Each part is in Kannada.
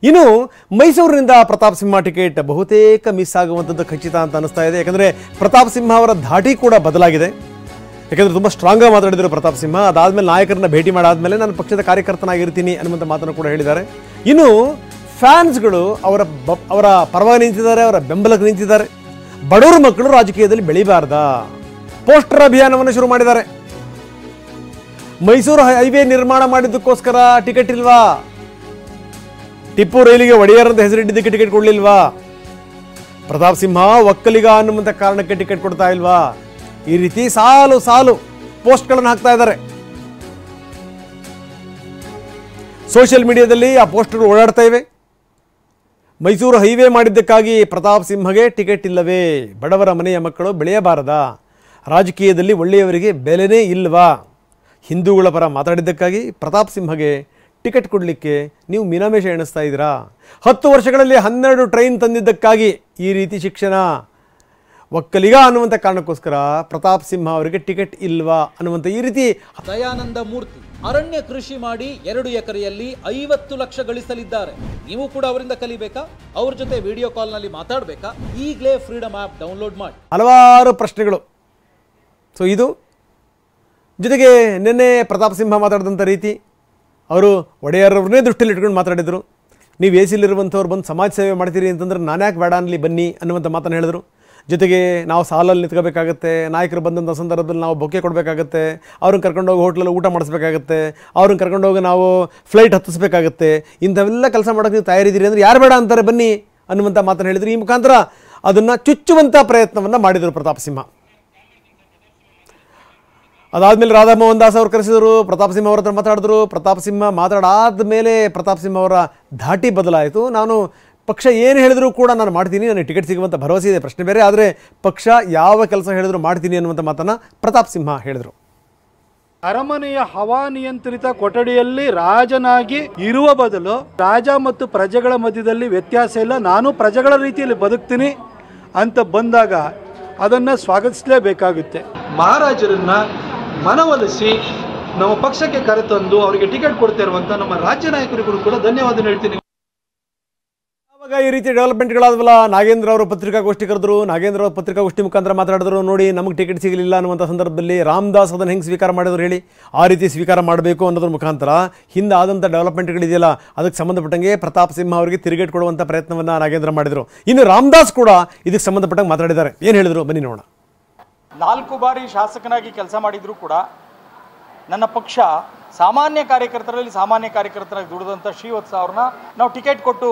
ಇನ್ನು ಮೈಸೂರಿನಿಂದ ಪ್ರತಾಪ್ ಸಿಂಹ ಟಿಕೆಟ್ ಬಹುತೇಕ ಮಿಸ್ ಆಗುವಂಥದ್ದು ಖಚಿತ ಅಂತ ಅನಿಸ್ತಾ ಇದೆ. ಯಾಕಂದರೆ ಪ್ರತಾಪ್ ಸಿಂಹ ಅವರ ಧಾಟಿ ಕೂಡ ಬದಲಾಗಿದೆ. ಯಾಕಂದರೆ ತುಂಬ ಸ್ಟ್ರಾಂಗಾಗಿ ಮಾತಾಡಿದರು ಪ್ರತಾಪ್ ಸಿಂಹ. ಅದಾದಮೇಲೆ ನಾಯಕರನ್ನ ಭೇಟಿ ಮಾಡಾದ್ಮೇಲೆ ನಾನು ಪಕ್ಷದ ಕಾರ್ಯಕರ್ತನಾಗಿರ್ತೀನಿ ಅನ್ನುವಂಥ ಮಾತನ್ನು ಕೂಡ ಹೇಳಿದ್ದಾರೆ. ಇನ್ನು ಫ್ಯಾನ್ಸ್ಗಳು ಅವರ ಪರವಾಗಿ ನಿಂತಿದ್ದಾರೆ, ಅವರ ಬೆಂಬಲಕ್ಕೆ ನಿಂತಿದ್ದಾರೆ. ಬಡವರ ಮಕ್ಕಳು ರಾಜಕೀಯದಲ್ಲಿ ಬೆಳಿಬಾರ್ದಾ, ಪೋಸ್ಟರ್ ಅಭಿಯಾನವನ್ನು ಶುರು ಮಾಡಿದ್ದಾರೆ. ಮೈಸೂರು ಹೈವೇ ನಿರ್ಮಾಣ ಮಾಡಿದ್ದಕ್ಕೋಸ್ಕರ ಟಿಕೆಟ್ ಇಲ್ವಾ? ಟಿಪ್ಪು ರೈಲಿಗೆ ಒಡೆಯರ್ ಅಂತ ಹೆಸರಿಟ್ಟಿದ್ದಕ್ಕೆ ಟಿಕೆಟ್ ಕೊಡಲಿಲ್ವಾ? ಪ್ರತಾಪ್ ಸಿಂಹ ಒಕ್ಕಲಿಗ ಅನ್ನುವಂಥ ಕಾರಣಕ್ಕೆ ಟಿಕೆಟ್ ಕೊಡ್ತಾ ಇಲ್ವಾ? ಈ ರೀತಿ ಸಾಲು ಸಾಲು ಪೋಸ್ಟ್ಗಳನ್ನು ಹಾಕ್ತಾ ಇದ್ದಾರೆ. ಸೋಷಿಯಲ್ ಮೀಡಿಯಾದಲ್ಲಿ ಆ ಪೋಸ್ಟರ್ಗಳು ಓಡಾಡ್ತಾ ಇವೆ. ಮೈಸೂರು ಹೈವೇ ಮಾಡಿದ್ದಕ್ಕಾಗಿ ಪ್ರತಾಪ್ ಸಿಂಹಗೆ ಟಿಕೆಟ್ ಇಲ್ಲವೇ? ಬಡವರ ಮನೆಯ ಮಕ್ಕಳು ಬೆಳೆಯಬಾರದಾ? ರಾಜಕೀಯದಲ್ಲಿ ಒಳ್ಳೆಯವರಿಗೆ ಬೆಲೆನೇ ಇಲ್ವಾ? ಹಿಂದೂಗಳ ಪರ ಮಾತಾಡಿದ್ದಕ್ಕಾಗಿ ಪ್ರತಾಪ್ ಸಿಂಹಗೆ ಟಿಕೆಟ್ ಕೊಡಲಿಕ್ಕೆ ನೀವು ಮೀನಾಮೇಷ ಎಣಿಸ್ತಾ ಇದ್ದೀರಾ? 10 ವರ್ಷಗಳಲ್ಲಿ 12 ಟ್ರೈನ್ ತಂದಿದ್ದಕ್ಕಾಗಿ ಈ ರೀತಿ ಶಿಕ್ಷಣ. ಒಕ್ಕಲಿಗ ಅನ್ನುವಂಥ ಕಾರಣಕ್ಕೋಸ್ಕರ ಪ್ರತಾಪ್ ಸಿಂಹ ಅವರಿಗೆ ಟಿಕೆಟ್ ಇಲ್ವಾ ಅನ್ನುವಂಥ ಈ ರೀತಿ. ದಯಾನಂದ ಮೂರ್ತಿ ಅರಣ್ಯ ಕೃಷಿ ಮಾಡಿ 2 ಎಕರೆಯಲ್ಲಿ 50 ಲಕ್ಷ ಗಳಿಸಲಿದ್ದಾರೆ. ನೀವು ಕೂಡ ಅವರಿಂದ ಕಲಿಬೇಕಾ? ಅವ್ರ ಜೊತೆ ವಿಡಿಯೋ ಕಾಲ್ನಲ್ಲಿ ಮಾತಾಡಬೇಕಾ? ಈಗಲೇ ಫ್ರೀಡಮ್ ಆ್ಯಪ್ ಡೌನ್ಲೋಡ್ ಮಾಡಿ. ಹಲವಾರು ಪ್ರಶ್ನೆಗಳು. ಸೊ ಇದು ಜೊತೆಗೆ ನಿನ್ನೆ ಪ್ರತಾಪ್ ಸಿಂಹ ಮಾತಾಡಿದಂಥ ರೀತಿ, ಅವರು ಒಡೆಯರವ್ರನ್ನೇ ದೃಷ್ಟಿಯಲ್ಲಿ ಇಟ್ಕೊಂಡು ಮಾತಾಡಿದರು. ನೀವು ಎ ಸಿಲಿರುವಂಥವ್ರು ಬಂದು ಸಮಾಜ ಸೇವೆ ಮಾಡ್ತೀರಿ ಅಂತಂದ್ರೆ ನಾನು ಯಾಕೆ ಬೇಡ ಅನ್ನಲಿ ಬನ್ನಿ ಅನ್ನುವಂಥ ಮಾತನ್ನು ಹೇಳಿದರು. ಜೊತೆಗೆ ನಾವು ಸಾಲಲ್ಲಿ ನಿಂತ್ಕೋಬೇಕಾಗತ್ತೆ, ನಾಯಕರು ಬಂದಂಥ ಸಂದರ್ಭದಲ್ಲಿ ನಾವು ಬೊಕ್ಕೆ ಕೊಡಬೇಕಾಗತ್ತೆ, ಅವ್ರನ್ನ ಕರ್ಕೊಂಡೋಗಿ ಹೋಟ್ಲಲ್ಲಿ ಊಟ ಮಾಡಿಸ್ಬೇಕಾಗತ್ತೆ, ಅವ್ರನ್ನ ಕರ್ಕೊಂಡೋಗಿ ನಾವು ಫ್ಲೈಟ್ ಹತ್ತಿಸ್ಬೇಕಾಗತ್ತೆ. ಇಂಥವೆಲ್ಲ ಕೆಲಸ ಮಾಡೋಕ್ಕೆ ನೀವು ತಯಾರಿದ್ದೀರಿ ಅಂದರೆ ಯಾರು ಬೇಡ ಅಂತಾರೆ ಬನ್ನಿ ಅನ್ನುವಂಥ ಮಾತನ್ನು ಹೇಳಿದರು. ಈ ಮುಖಾಂತರ ಅದನ್ನು ಚುಚ್ಚುವಂಥ ಪ್ರಯತ್ನವನ್ನು ಮಾಡಿದರು ಪ್ರತಾಪ್ ಸಿಂಹ. ಅದಾದಮೇಲೆ ರಾಧಾ ಮೋಹನ್ ದಾಸ್ ಅವರು ಕರೆಸಿದರು, ಪ್ರತಾಪ್ ಸಿಂಹ ಅವ್ರ ಹತ್ರ ಮಾತಾಡಿದ್ರು. ಪ್ರತಾಪ್ ಸಿಂಹ ಮಾತಾಡಾದ ಮೇಲೆ ಪ್ರತಾಪ್ ಸಿಂಹ ಅವರ ಧಾಟಿ ಬದಲಾಯಿತು. ನಾನು ಪಕ್ಷ ಏನು ಹೇಳಿದ್ರು ಕೂಡ ನಾನು ಮಾಡ್ತೀನಿ, ನನಗೆ ಟಿಕೆಟ್ ಸಿಗುವಂಥ ಭರವಸೆ ಇದೆ, ಪ್ರಶ್ನೆ ಬೇರೆ. ಆದರೆ ಪಕ್ಷ ಯಾವ ಕೆಲಸ ಹೇಳಿದ್ರು ಮಾಡ್ತೀನಿ ಅನ್ನುವಂಥ ಮಾತನ್ನು ಪ್ರತಾಪ್ ಸಿಂಹ ಹೇಳಿದರು. ಅರಮನೆಯ ಹವಾನಿಯಂತ್ರಿತ ಕೊಠಡಿಯಲ್ಲಿ ರಾಜನಾಗಿ ಇರುವ ಬದಲು ರಾಜ ಮತ್ತು ಪ್ರಜೆಗಳ ಮಧ್ಯದಲ್ಲಿ ವ್ಯತ್ಯಾಸ ಇಲ್ಲ, ನಾನು ಪ್ರಜೆಗಳ ರೀತಿಯಲ್ಲಿ ಬದುಕ್ತೀನಿ ಅಂತ ಬಂದಾಗ ಅದನ್ನು ಸ್ವಾಗತಿಸಲೇಬೇಕಾಗುತ್ತೆ. ಮಹಾರಾಜರನ್ನ ಮನವೊಲಿಸಿ ನಮ್ಮ ಪಕ್ಷಕ್ಕೆ ಕರೆತಂದು ಅವರಿಗೆ ಟಿಕೆಟ್ ಕೊಡ್ತಾ ಇರುವಂಥ ನಮ್ಮ ರಾಜ್ಯ ನಾಯಕರಿಗೂ ಕೂಡ ಧನ್ಯವಾದ ಹೇಳ್ತೀನಿ. ಆವಾಗ ಈ ರೀತಿ ಡೆವಲಪ್ಮೆಂಟ್ಗಳಾದವಲ್ಲ, ನಾಗೇಂದ್ರ ಅವರು ಪತ್ರಿಕಾಗೋಷ್ಠಿ ಕರೆದ್ರು. ನಾಗೇಂದ್ರ ಅವರು ಪತ್ರಿಕಾಗೋಷ್ಠಿ ಮುಖಾಂತರ ಮಾತಾಡಿದ್ರು. ನೋಡಿ ನಮಗೆ ಟಿಕೆಟ್ ಸಿಗಲಿಲ್ಲ ಅನ್ನುವಂಥ ಸಂದರ್ಭದಲ್ಲಿ ರಾಮದಾಸ್ ಅದನ್ನು ಹೆಂಗೆ ಸ್ವೀಕಾರ ಮಾಡಿದ್ರು ಹೇಳಿ, ಆ ರೀತಿ ಸ್ವೀಕಾರ ಮಾಡಬೇಕು ಅನ್ನೋದ್ರ ಮುಖಾಂತರ ಹಿಂದೆ ಆದಂಥ ಡೆವಲಪ್ಮೆಂಟ್ಗಳಿದೆಯಲ್ಲ ಅದಕ್ಕೆ ಸಂಬಂಧಪಟ್ಟಂಗೆ ಪ್ರತಾಪ್ ಸಿಂಹ ಅವರಿಗೆ ತಿರುಗೇಟ್ ಕೊಡುವಂಥ ಪ್ರಯತ್ನವನ್ನು ನಾಗೇಂದ್ರ ಮಾಡಿದರು. ಇನ್ನು ರಾಮದಾಸ್ ಕೂಡ ಇದಕ್ಕೆ ಸಂಬಂಧಪಟ್ಟಂಗೆ ಮಾತಾಡಿದ್ದಾರೆ. ಏನು ಹೇಳಿದ್ರು ಬನ್ನಿ ನೋಡೋಣ. 4 ಬಾರಿ ಶಾಸಕನಾಗಿ ಕೆಲಸ ಮಾಡಿದರೂ ಕೂಡ ನನ್ನ ಪಕ್ಷ ಸಾಮಾನ್ಯ ಕಾರ್ಯಕರ್ತರಾಗಿ ದುಡಿದಂಥ ಶ್ರೀವತ್ಸ ಅವ್ರನ್ನ ನಾವು ಟಿಕೆಟ್ ಕೊಟ್ಟು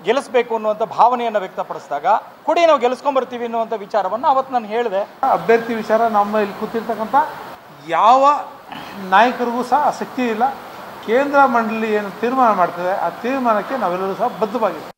ಗೆಲ್ಲಿಸಬೇಕು ಅನ್ನುವಂಥ ಭಾವನೆಯನ್ನು ವ್ಯಕ್ತಪಡಿಸಿದಾಗ ಕೊಡಿ ನಾವು ಗೆಲ್ಲಿಸ್ಕೊಂಡ್ಬರ್ತೀವಿ ಅನ್ನುವಂಥ ವಿಚಾರವನ್ನು ಅವತ್ತು ನಾನು ಹೇಳಿದೆ. ಅಭ್ಯರ್ಥಿ ವಿಚಾರ ನಮ್ಮ ಇಲ್ಲಿ ಕೂತಿರ್ತಕ್ಕಂಥ ಯಾವ ನಾಯಕರಿಗೂ ಸಹ ಆಸಕ್ತಿ ಇಲ್ಲ. ಕೇಂದ್ರ ಮಂಡಳಿ ಏನು ತೀರ್ಮಾನ ಮಾಡ್ತದೆ ಆ ತೀರ್ಮಾನಕ್ಕೆ ನಾವೆಲ್ಲರೂ ಸಹ ಬದ್ಧವಾಗಿದ್ದೀವಿ.